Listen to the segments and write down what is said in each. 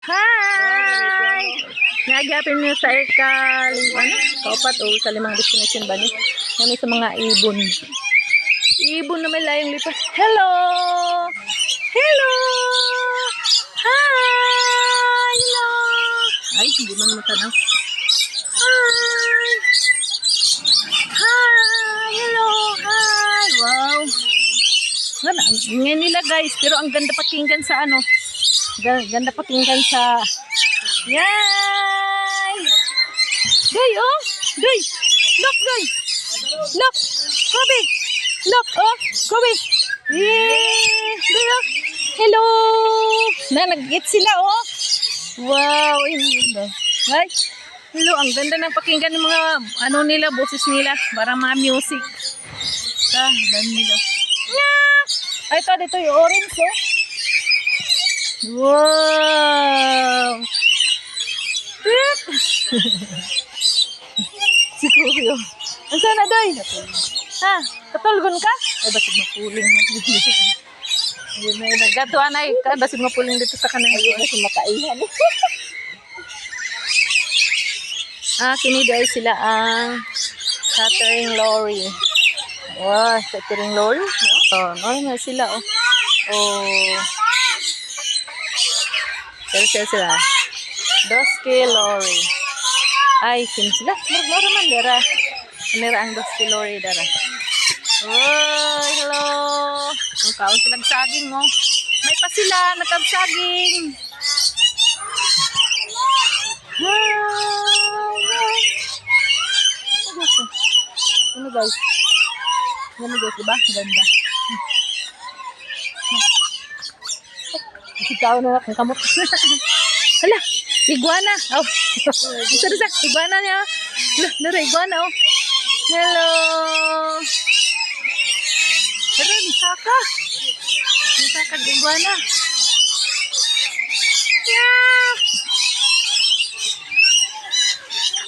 Hi! Nagapin niyo sa kaupat o sa 5 destination ba ni? Kami sa mga ibon. Ibon na may layong lipas. Hello! Hello! Hi! Hello! Ay, hindi man matanaw. Hi! Hi! Hello! Hi! Wow! Ngayon nila guys, pero ang ganda pakinggan sa ganda pakinggan sa yay! Doy, oh! Doy! Look, Doy! Look! Kobe! Look, oh! Kobe! Yay! Doy, oh! Hello! Nag-get sila, oh! Wow! Ay! Hello, ang ganda ng pakinggan ng mga nila, boses nila. Parang mga music. Ganda nila. Ay, ito, dito yung orange, oh. Wow! Si Kuya. Ansa na, Doy? Ha? Katulgon ka? Ay, basig mapuling. Yun na yun. Nagatuan ay. Basig mapuling dito sa kanang. Ay, basig makaihan. Kinido ay sila ang catering lorry. Wow, catering lorry. Oh, normal sila, oh. Oh. Sila. Doski lorry. Ay, sino sila? Mura man dara. Kanira ang Doski lorry dara. Oh, hello. Ang kaon silang saging, oh. May pa sila, nagkabsaging. Ano guys? Ano guys, diba? Ganda. Ikaw na lang, kamot. Hala, iguana. Oh. Isa, iguana niya. Hala, iguana, oh. Hello. Hala, misaka. Misaka iguana. Yeah.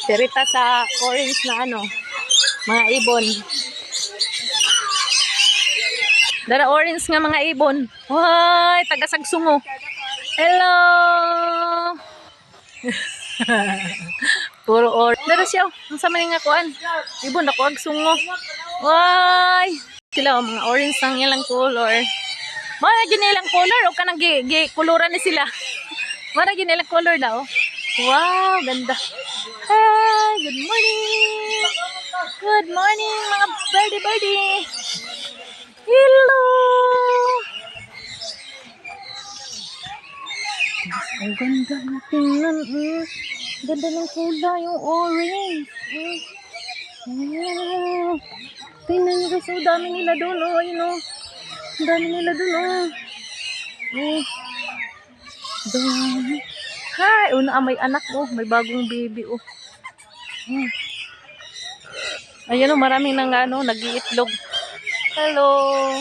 Sirita sa orange na mga ibon. Dara orange nga mga ibon. Hoy, taga-Sagsungo. Hello. Puro orange. Dara siya. Ang sama nga kuan. Ibon ako agsungo. Hoy. Sila mga orange ang ilang color. Mara gid ilang color o kanang koloran ni sila. Mara gid ilang color daw. Wow, ganda. Hi, good morning. Good morning mga birdie. Hello! Ang ganda na tingnan. Ganda ng kulay, yung orange. Tingnan nyo guys, dami nila doon. Ayun, ang dami nila doon. Dami. Hi! May anak, may bagong baby. Ayan, maraming nag-iitlog. Hello.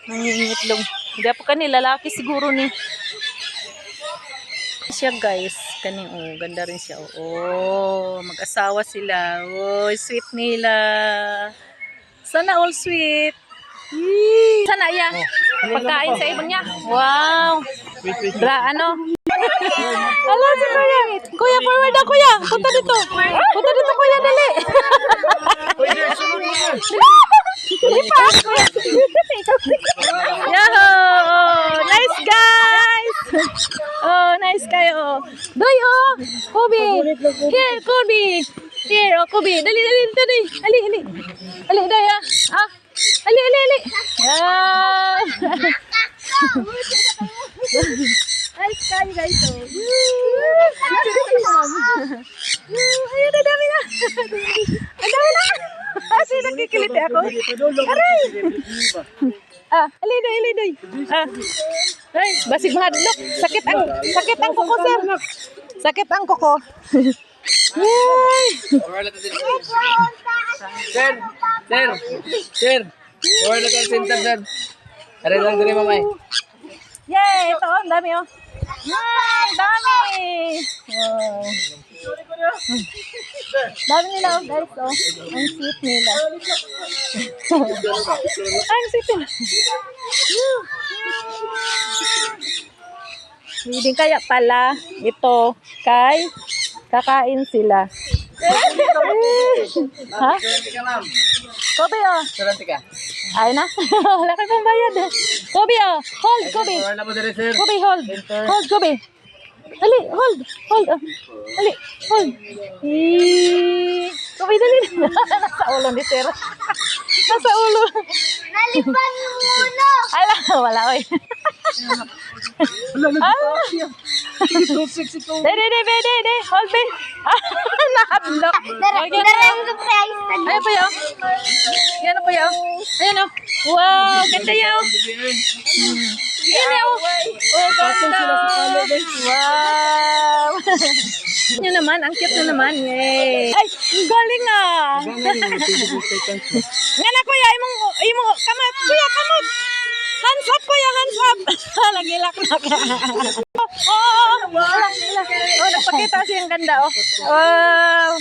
Nangingitlog. Hindi po lalaki siguro ni. Siya guys. Ganda rin siya. Oh, mag-asawa sila. Oh, sweet nila. Sana all sweet. Sana iya. Pagkain sa ibon niya. Wow. Hello si Kuya. Kuya, forward ako kuya. Punta dito. Kuya, dali. Yahoo! Nice guys! Oh, nice kayo. Doy, oh! Kobe! Here, Kobe! Here, oh, Kobe! Dali! Ali, Doy, ah! Ali! Ah! Nice kayo, guys, oh! Ayun, ang dami na! Ang dami na! Kasi nagkikiliti ako. Aray! Ali, Doy. Ay, basig mahadlok. Sakit ang kuko, sir. Sakit ang kuko. Yay! Sir. Or na tayo center, sir. Aray lang din, mamay. Yay! Ito, ang dami, oh. Yay! Dami! Wow. Dami nila, guys, oh. Ang sweet nila. Ang sweet nila. Feeding kaya pala ito kay kakain sila. Ha? Kurente ka, ma'am. Kobe oh. Kurente ka. Ay na. Wala kang pambayad. Kobe oh. Hold, Kobe. Wala mo dali, sir. Kobe, hold. Hold, Kobe. Dali, hold. Hold. Dali, hold. Kobe, dali. Nasa ulo ni sir. Nasa ulo. Nalipan mo muna. Ala, wala oy. Dede. Hold me. Nahadlock. Darang surprise. Ayan po yun. Ayan po yun. Ayan o. Wow, ganda yun. Ayan yun. Oh, ganda. Wow. Yun naman, ang cute na naman. Yay. Ay, ang galing ah. Nga na kuya, imong, kamot. Kuya, kamot. Hands up kuya, hands up. Nagilak na ka. Oh, nagpakita siyang ganda oh. Wow.